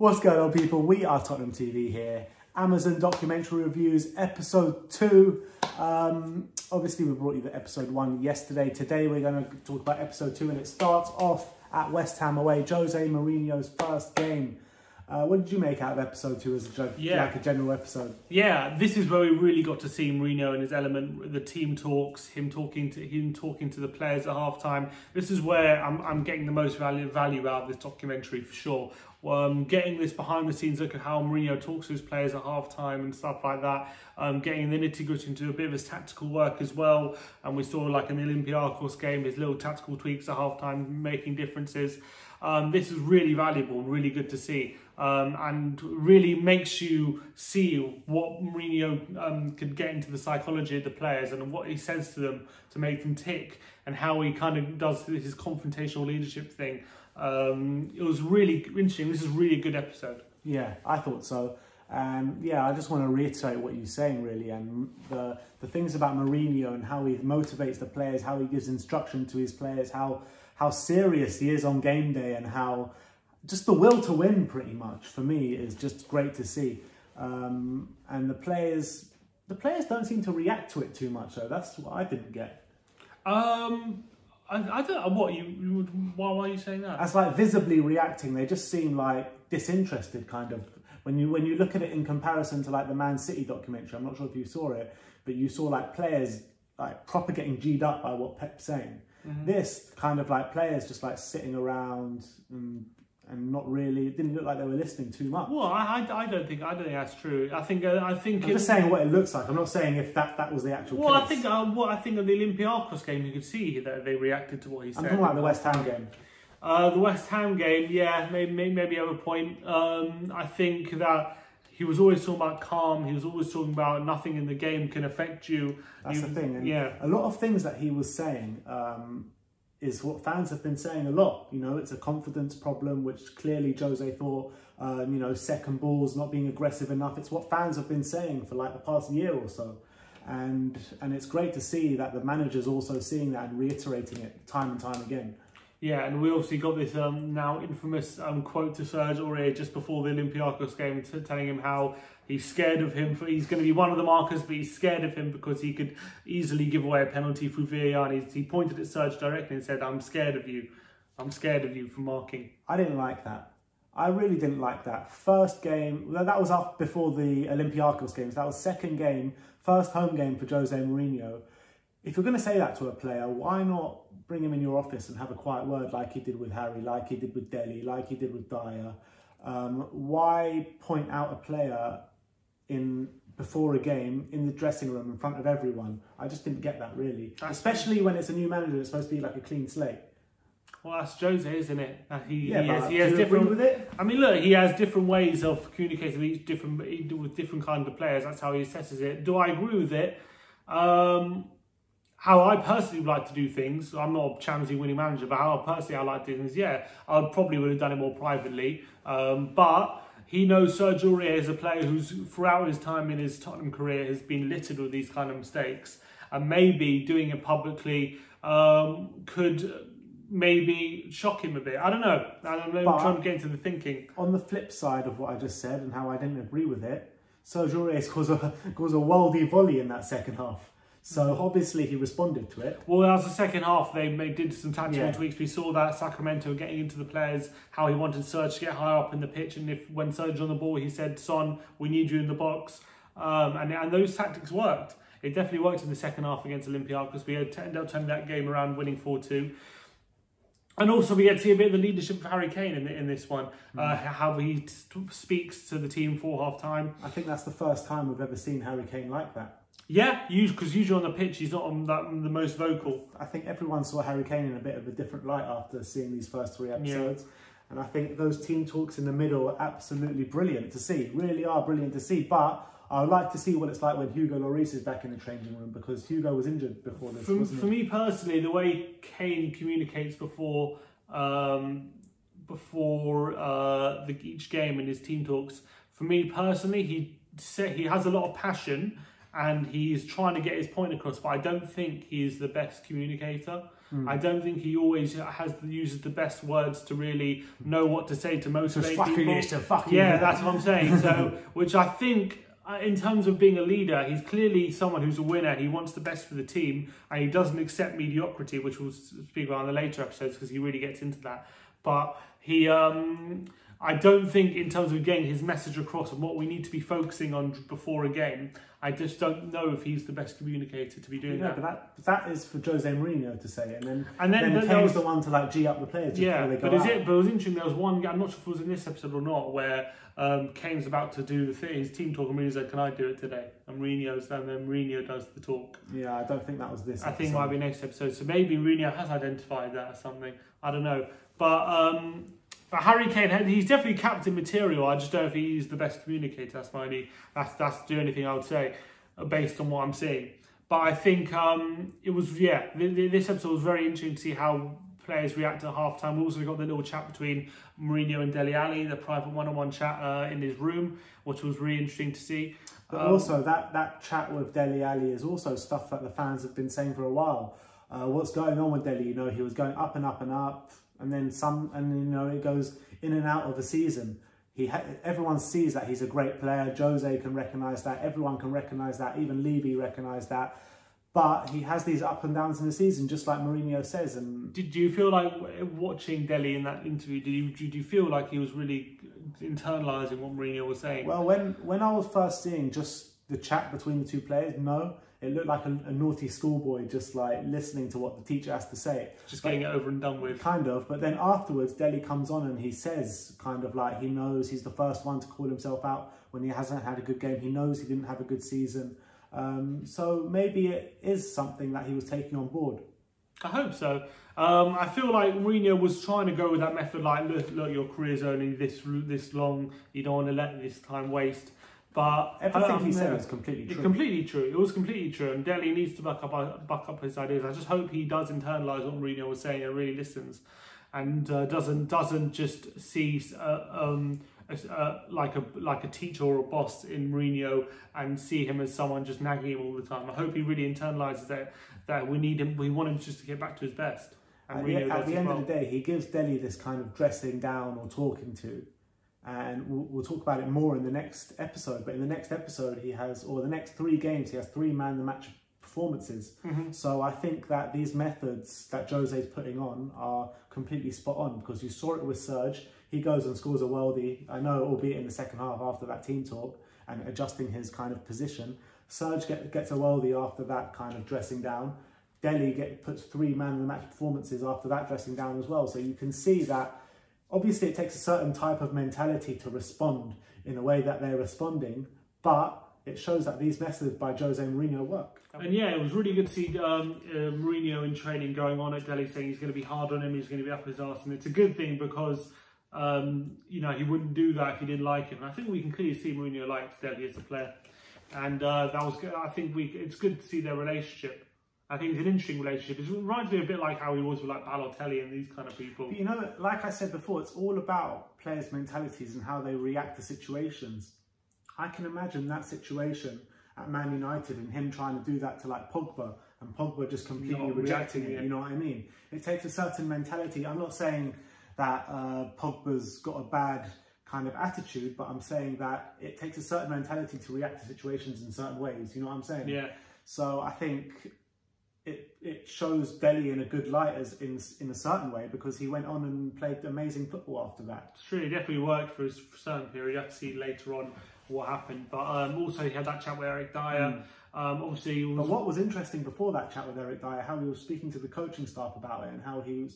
What's going on, people? We are Tottenham TV here. Amazon documentary reviews, episode 2. Obviously, we brought you the episode 1 yesterday. Today, we're going to talk about episode 2, and it starts off at West Ham away. Jose Mourinho's first game. What did you make out of episode 2 as like a general episode? Yeah, this is where we really got to see Mourinho in his element. The team talks, him talking to the players at halftime. This is where I'm getting the most value out of this documentary for sure. Getting this behind the scenes look at how Mourinho talks to his players at halftime and stuff like that. Getting the nitty-gritty into a bit of his tactical work as well. And we saw, like in the Olympiacos game, his little tactical tweaks at halftime making differences. This is really valuable and really good to see. And really makes you see what Mourinho could get into the psychology of the players and what he says to them to make them tick, and how he kind of does his confrontational leadership thing. It was really interesting. This is really a good episode. Yeah, I thought so. And yeah, I just want to reiterate what you're saying, really, and the things about Mourinho and how he motivates the players, how he gives instruction to his players, how serious he is on game day, and how just the will to win, pretty much, for me, is just great to see. And the players don't seem to react to it too much, though. That's what I didn't get. I don't. Why are you saying that? As like visibly reacting, they just seem like disinterested, kind of. When you look at it in comparison to like the Man City documentary, I'm not sure if you saw it, but you saw like players like proper getting G'd up by what Pep's saying. Mm-hmm. This kind of like players just like sitting around and not really, it didn't look like they were listening too much. Well, I don't think that's true. I think I'm just saying what it looks like. I'm not saying if that was the actual case. I think I think of the Olympiacos game, you could see that they reacted to what he said. I'm talking about the West Ham game. The West Ham game, yeah, maybe have a point. I think that he was always talking about calm. He was always talking about nothing in the game can affect you. That's the thing. And yeah, a lot of things that he was saying is what fans have been saying a lot. You know, it's a confidence problem, which clearly Jose thought. You know, second balls, not being aggressive enough. It's what fans have been saying for like the past year or so. And it's great to see that the manager's also seeing that and reiterating it time and time again. Yeah, and we obviously got this now infamous quote to Serge just before the Olympiacos game, telling him how he's scared of him. He's going to be one of the markers, but he's scared of him because he could easily give away a penalty through VAR. And he pointed at Serge directly and said, "I'm scared of you. I'm scared of you for marking." I didn't like that. I really didn't like that. First game, that was up before the Olympiacos games. That was second game, first home game for Jose Mourinho. If you're going to say that to a player, why not bring him in your office and have a quiet word like he did with Harry, like he did with Dele, like he did with Dyer? Why point out a player before a game in the dressing room in front of everyone? I just didn't get that, really. Especially when it's a new manager, it's supposed to be like a clean slate. Well, that's Jose, isn't it? He has different. Agree with it? I mean, look, he has different ways of communicating with different kind of players. That's how he assesses it. Do I agree with it? How I personally would like to do things, I'm not a Champions League winning manager, but how personally I like to do things, yeah, I probably would have done it more privately. But he knows Serge Aurier is a player who's, throughout his time in his Tottenham career, has been littered with these kind of mistakes. And maybe doing it publicly could maybe shock him a bit. I don't know. I'm trying to get into the thinking. On the flip side of what I just said and how I didn't agree with it, Serge Aurier scores a worldie volley in that second half. So obviously he responded to it. Well, that was the second half. They did some tactical tweaks. We saw that Sacramento getting into the players, how he wanted Serge to get high up in the pitch. And when Serge was on the ball, he said, "Son, we need you in the box." And those tactics worked. It definitely worked in the second half against Olympiacos. We ended up turning that game around, winning 4-2. And also we get to see a bit of the leadership of Harry Kane in this one, how he speaks to the team for half-time. I think that's the first time we've ever seen Harry Kane like that. Yeah, because usually on the pitch he's not the most vocal. I think everyone saw Harry Kane in a bit of a different light after seeing these first 3 episodes. Yeah. And I think those team talks in the middle are absolutely brilliant to see, really are brilliant to see. But I would like to see what it's like when Hugo Lloris is back in the changing room, because Hugo was injured before this, wasn't he? For me personally, the way Kane communicates before each game in his team talks, for me personally, he has a lot of passion, and he's trying to get his point across, but I don't think he is the best communicator. I don't think he always uses the best words to really know what to say to motivate people. Yeah, that's what I'm saying. So, which I think, in terms of being a leader, he's clearly someone who's a winner. He wants the best for the team, and he doesn't accept mediocrity, which we'll speak about in the later episodes because he really gets into that. But he, I don't think, in terms of getting his message across and what we need to be focusing on before a game, I just don't know if he's the best communicator to be doing that. But that is for Jose Mourinho to say, and then Kane's the one to like G up the players. Yeah, before they but go out. But it was interesting. There was one. I'm not sure if it was in this episode or not, where Kane's about to do his team talk, and Mourinho said, "Can I do it today?" And then Mourinho does the talk. Yeah, I don't think that was this episode. I think it might be next episode. So maybe Mourinho has identified that or something. I don't know, but Harry Kane, he's definitely captain material. I just don't know if he's the best communicator. That's that's the only thing I would say, based on what I'm seeing. But I think this episode was very interesting to see how players react at half-time. We also got the little chat between Mourinho and Dele Alli, the private one-on-one chat in his room, which was really interesting to see. But also that chat with Dele Alli is also stuff that the fans have been saying for a while. What's going on with Dele? You know, he was going up and up and up, and then it goes in and out of a season. Everyone sees that he's a great player. Jose can recognise that. Everyone can recognise that. Even Levy recognised that. But he has these up and downs in the season, just like Mourinho says. And did you feel like watching Dele in that interview? Did you feel like he was really internalising what Mourinho was saying? Well, when I was first seeing just the chat between the two players, no. It looked like a naughty schoolboy just like listening to what the teacher has to say. Just getting it over and done with. Kind of. But then afterwards, Dele comes on and he says kind of like he knows he's the first one to call himself out when he hasn't had a good game. He knows he didn't have a good season. So maybe it is something that he was taking on board. I hope so. I feel like Mourinho was trying to go with that method like, look, your career's only this long. You don't want to let this time waste. But everything he said was completely true. Completely true. It was completely true, and Dele needs to back up his ideas. I just hope he does internalise what Mourinho was saying and really listens, and doesn't just see like a teacher or a boss in Mourinho and see him as someone just nagging him all the time. I hope he really internalises that we need him. We want him just to get back to his best. And at the end of the day, he gives Dele this kind of dressing down or talking to. And we'll talk about it more in the next episode. But in the next episode, the next 3 games, he has 3 man-of-the-match performances. So I think that these methods that Jose's putting on are completely spot on, because you saw it with Serge. He goes and scores a worldie. I know, albeit in the second half after that team talk and adjusting his kind of position. Serge gets a worldie after that kind of dressing down. Dele puts 3 man-of-the-match performances after that dressing down as well. So you can see that obviously it takes a certain type of mentality to respond in the way that they're responding, but it shows that these methods by Jose Mourinho work. And yeah, it was really good to see Mourinho in training going on at Dele, saying he's going to be hard on him, he's going to be up his arse, and it's a good thing because he wouldn't do that if he didn't like him. And I think we can clearly see Mourinho likes Dele as a player, and that was good. I think it's good to see their relationship. I think it's an interesting relationship. It reminds me a bit like how he was with like Balotelli and these kind of people. But you know, like I said before, it's all about players' mentalities and how they react to situations. I can imagine that situation at Man United and him trying to do that to like Pogba, and Pogba just completely rejecting it. You know what I mean? It takes a certain mentality. I'm not saying that Pogba's got a bad kind of attitude, but I'm saying that it takes a certain mentality to react to situations in certain ways. You know what I'm saying? Yeah. So I think it shows Dele in a good light as in a certain way, because he went on and played amazing football after that. It's true, he definitely worked for his certain period. You have to see later on what happened. But also he had that chat with Eric Dyer. Obviously, but what was interesting before that chat with Eric Dyer, how he was speaking to the coaching staff about it and how he was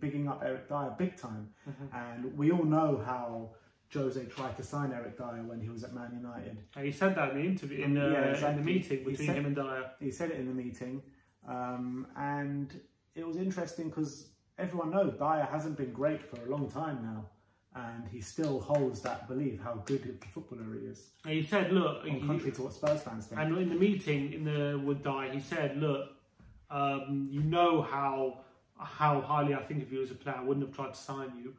bigging up Eric Dyer big time. And we all know how Jose tried to sign Eric Dyer when he was at Man United. And he said that in the interview, in the meeting between him and Dyer. He said it in the meeting. And it was interesting because everyone knows Dyer hasn't been great for a long time now, and he still holds that belief how good a footballer he is. And he said, look, contrary to what Spurs fans think. And in the meeting with Dyer, he said, look, you know how highly I think of you as a player. I wouldn't have tried to sign you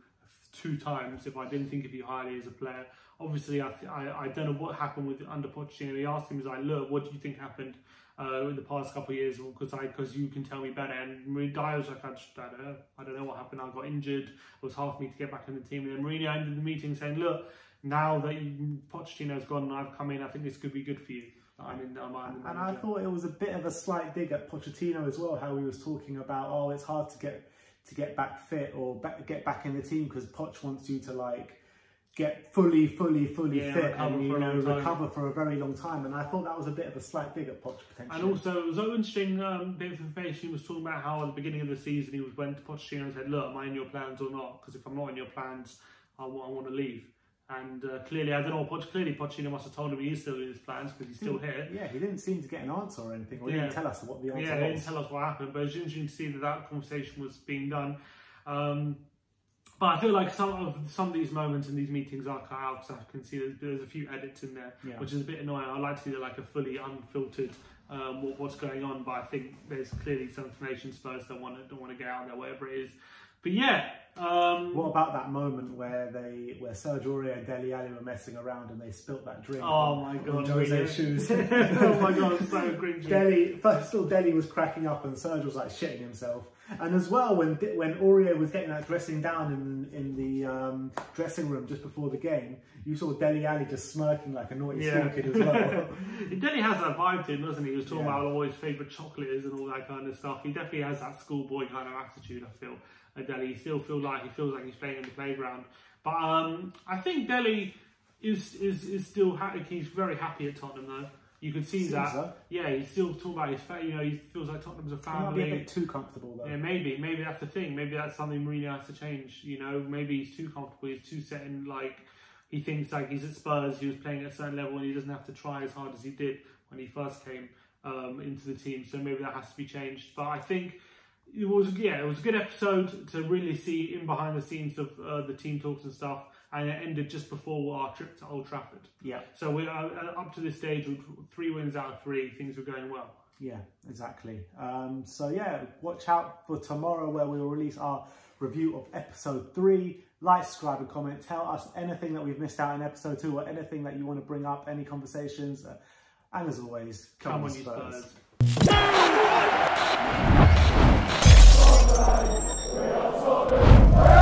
2 times if I didn't think of you highly as a player. Obviously, I don't know what happened with under Pochettino. He asked him, he's like, look, what do you think happened in the past couple of years? Because you can tell me better. And Mourinho was like, I don't know what happened. I got injured. It was hard for me to get back in the team. And then Mourinho ended the meeting saying, look, now that Pochettino's gone and I've come in, I think this could be good for you. And I thought it was a bit of a slight dig at Pochettino as well, how he was talking about, oh, it's hard to get back fit or get back in the team because Poch wants you to like get fully fit and recover for a very long time. And I thought that was a bit of a slight dig at Poch potentially. And also it was an interesting bit of information. He was talking about how at the beginning of the season he went to Pochettino and said, look, am I in your plans or not? Because if I'm not in your plans, I want to leave. And clearly, I don't know, Pochettino must have told him he is still in his plans because he's still here. Yeah, he didn't seem to get an answer or anything, or he didn't tell us what the answer was. Yeah, he didn't tell us what happened, but it's interesting to see that conversation was being done. But I feel like some of these moments in these meetings are cut out, because I can see there's a few edits in there, which is a bit annoying. I like to see like a fully unfiltered what's going on, but I think there's clearly some information Spurs don't want to get out there, whatever it is. But yeah. What about that moment where Serge and Dele Alli were messing around and they spilt that drink on Jose's shoes? Oh my god, it's so cringy. First of all, Dele was cracking up and Serge was like shitting himself. And as well, when Aurier was getting that dressing down in the dressing room just before the game, you saw Dele Alli just smirking like a naughty school kid as well. Dele has that vibe to him, doesn't he? He was talking about all his favourite chocolate is and all that kind of stuff. He definitely has that schoolboy kind of attitude, I feel. Dele, he feels like he's playing in the playground. But I think Dele is still he's very happy at Tottenham though. You can see that. So. Yeah, he's still talking about his he feels like Tottenham's a family. He might be a bit too comfortable though. Yeah, maybe that's the thing. Maybe that's something Mourinho has to change. Maybe he's too comfortable. He's too set in, like he thinks like he's at Spurs. He was playing at a certain level and he doesn't have to try as hard as he did when he first came into the team. So maybe that has to be changed. But I think. It was a good episode to really see in behind the scenes of the team talks and stuff, and it ended just before our trip to Old Trafford. Yeah. So we're up to this stage with 3 wins out of 3. Things were going well. Yeah, exactly. So yeah, watch out for tomorrow where we will release our review of episode 3. Like, subscribe, and comment. Tell us anything that we've missed out in episode 2 or anything that you want to bring up, any conversations. And as always, come on, Spurs. We are Tottenham.